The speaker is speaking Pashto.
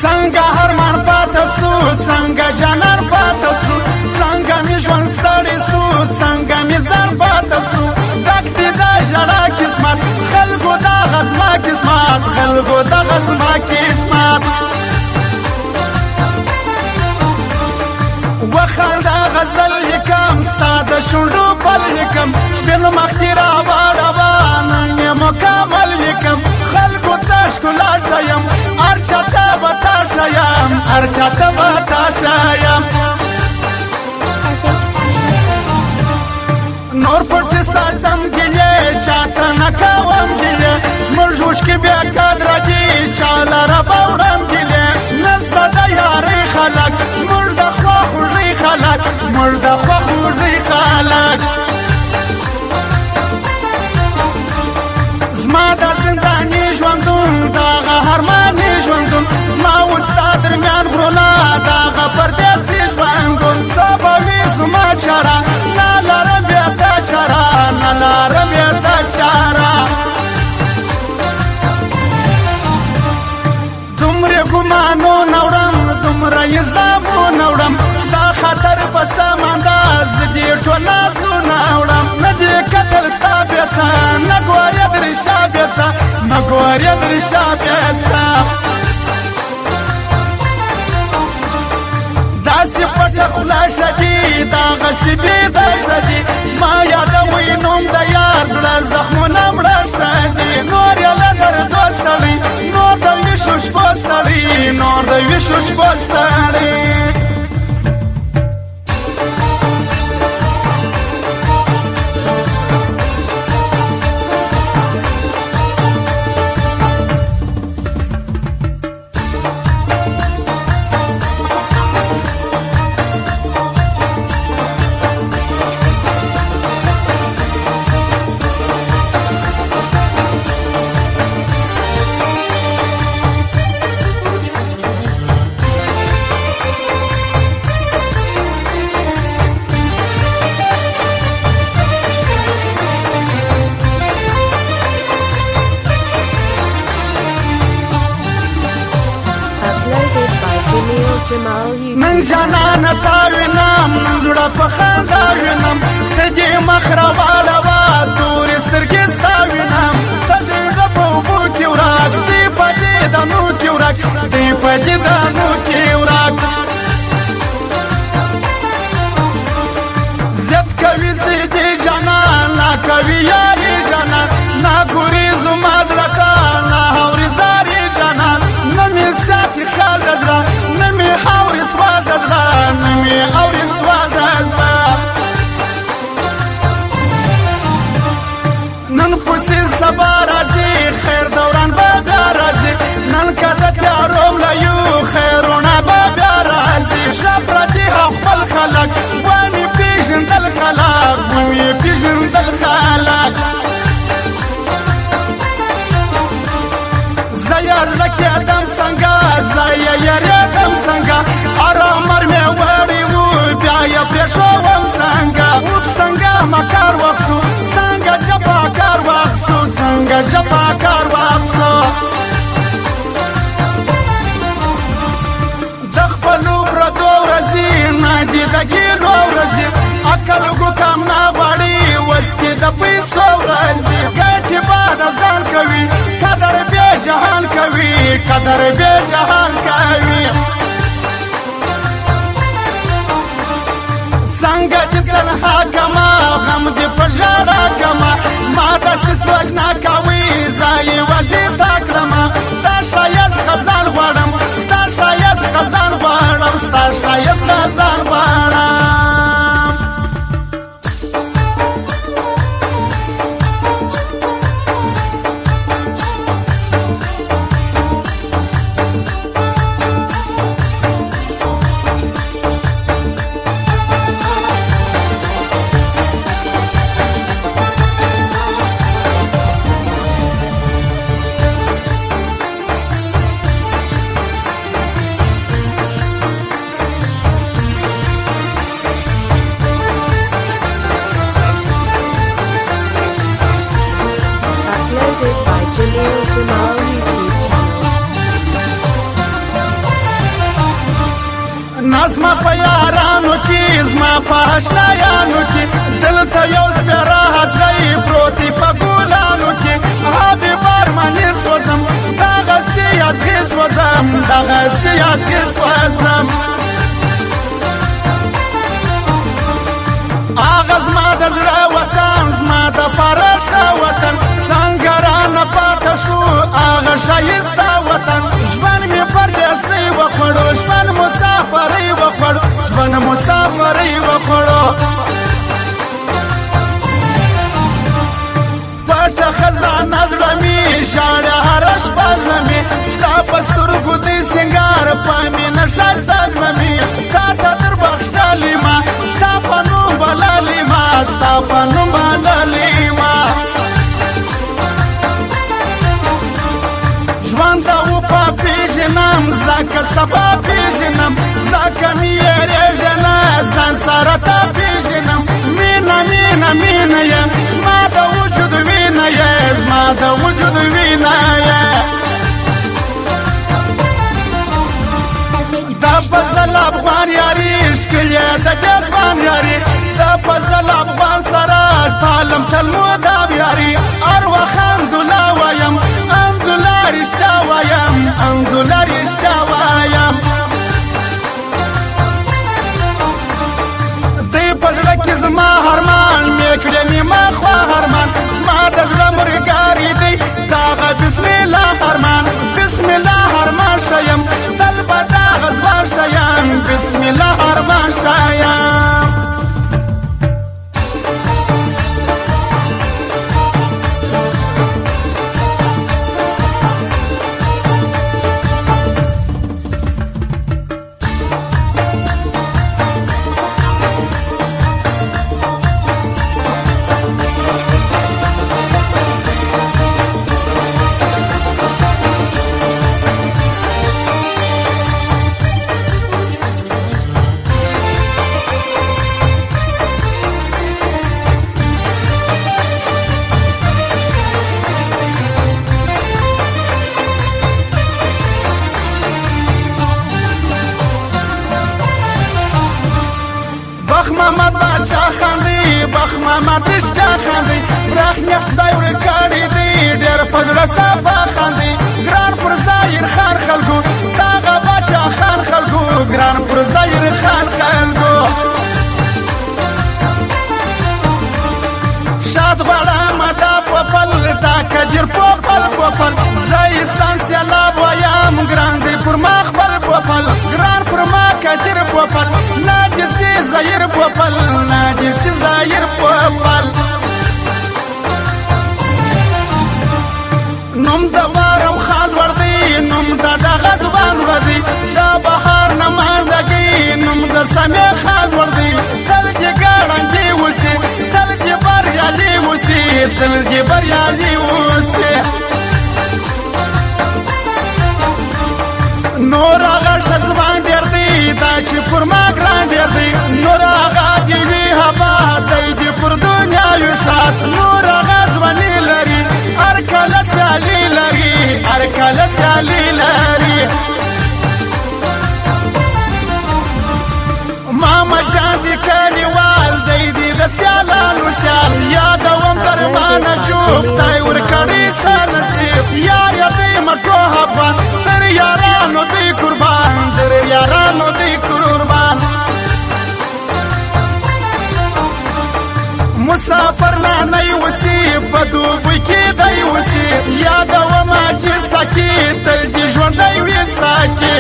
څنګه هرمان پاته سو څنګه جانان پاته سو څنګه می ژوند ستړی سو څنګه می ځان پاته سو ډک دې د ژړا قسمت خلکو دا غزما قسمت خلکو دا غزما قسمت وخانده غزل لیکم ستا د شونډو پل لیکم سپین مخکې راواړوه نن یې مکمل لیکم خلکو ته ښکلا ښیم هر چاته به تا ښیم هر چاته به تا ښیم نور پټې ساتم ګیلې چاته نه کوم ګیلې زموږ اوښکې بې قدره دي چا لره به وړم ګیلې نسته د یارۍ خلک زموږ د خواخوږۍ خلک زموږ د خواخوږۍ خلک زما د زنداني ژوندون دغه هرماني ژوندون زما و ستا درمیان غرونه دغه پردیسي ژوندون څه به وي زما چاره نه لرم بېرته چاره نه لرم بېرته چاره دومره ګمانونه وړم دومره الزامونه وړم ستا خطر په سمنده زه دې ټول نازونه وړم نه دې کتل ستا پیسه نه ګورې د رښتیا پیسه نه ګورې د رښتیا پیسه داسې پټه خوله ښه دي دغسې بېدشه دي ما یادوي نوم د یار زړه زخمونه مړه ښه دي نور یې له دردو ستړی نور د ویښو شپو ستړی نور د ویښو شپو ستړی نن جانانه تا وینم نن زړه په خندا وینم ته دې مخ راواړوه تورې سترګې ستا وینم ته ژړه په اوبو کې ورک دې په دې دانو کې ورک دې په دې دانو کې ورک زیات کوي زیدې جانان لا کوي یارې جانان نه ګورې زما زړه ته نه اورې زارې جانان نه مې ساتي خیال د زړه نه مې اورې سواد د زړه نه مې اورې سواد د زړه نن پسې سبا راځي خیر دوران به بیا راځي نن که د تیارو ملیو خیرونه به بیا راځي ښه پرتې خپل خلک ومې پېژندل خلک ومې پېژندل خلک زه یې زړه کېدم څنګه زه یې یېرېدم څنګه هر عمر مې وړی و بیا یې پرېښوم څنګه اوف څنګه مکار وخت سو څنګه جفاکار وخت سو څنګه جفاکار وخت سو د خپلو پردو ورځې نه دي د ګیلو ورځې عقل ګوکم نه غواړي وسکې د پیسو ورځې ګټې به د ځان کوي قدر بې جهان کوي قدر بې جهان کوي څنګه دې تنها کما غم دې په ژړا کما ما داسې سوچ نه کوي زه یې وظیفه کړمه دا ښایست خزان غواړم ستا ښایست خزان غواړم ستا ښایست خزان غواړم نازما په یارانو کې زما په اشنایانو کې دلته یو سپېره هزغی پروت دی په ګلانو کې آبې بارمنې سوځم دغسې یزغې سوځم دغسې یزغې سوځم هغه زما د زړه وطن زما د پرشه وطن سنګرانه پاته شو هغه ښایسته وطن ژوند مې پردیسۍ وخوړو ژوند مسافرۍ وخوړو ژوند مسافرۍ وخوړو پټه خزانه زړه مې ژاړي هره شپه زړه مې ستا په سترګو دی سینګار په مینه ښایسته زړه مې تا ته در بخښلې ما ستا په نوم بللې ما ستا په نوم بللې ما ژوند ته وپېژنم ځکه سبا پېژنم ځکه مې یېرېږي نه ځان سره ته پېژنم مینه مینه مینه یې زما د وجود وینه یې زما د وجود وینه یې دا فضل افغان یاري ښکلې د دې ځوان یاري دا فضل افغان سره تعلم تل مدام یاري ارواح الحمدلله وایم الحمدلله رښتیا وایم الحمدلله رښتیا وایم دی په زړه کې زما هرمان مې کړې نیمه خوا هرمان زما د زړه مرګاري دی دغه بسم الله هرمان بسم الله هرمان شیم تل به دغه ځوان شیم بسم الله هرمان شیم محمد بادشاه خاندي بخ محمد رښتیا خاندي برخنیت خدای ورکړی دی ډېر په زړه صفا خاندي ګران پر ظاهر خان خلکو دغه باچا خان خلکو ګران پر ظاهر خان خلکو شاد غواړم دا پوپل دا کجر پوپل پوپل زه انسان سیلاب وایم ګران دی پر ما خپل پوپل ګران پر ما کجر پوپل ناجسي زایر پوپل ناجسي زایر پوپل نوم د بارم خان ور دی نوم د دغه ځوان ور دی د بهار نه ماندګي نوم د سمې خان ور دی تل دې ګاړنجې اوسې تل دې بریالي اوسې تل دې بریالي اوسې نور هغه ښه ځوان ډېر دی دا چې پر ما ګران ډېر دی نور هغه دې وي هوا دی دې پر دنیا یو شات نور هغه ځواني لري هر کله سیالي لري هر کله سیالي لري ماما جان دې کلیوال دی دې د سیالانو سیال یادوم درمانه جوب خدای ورکړی ښه نصیب یار یې دی مکو حبان در یارانو دی قربان در یارانو دی قربان مسافر نانی وسی په دوبۍ کې دی وسی یادوم چې ساکي تل دې ژوندی وي ساکي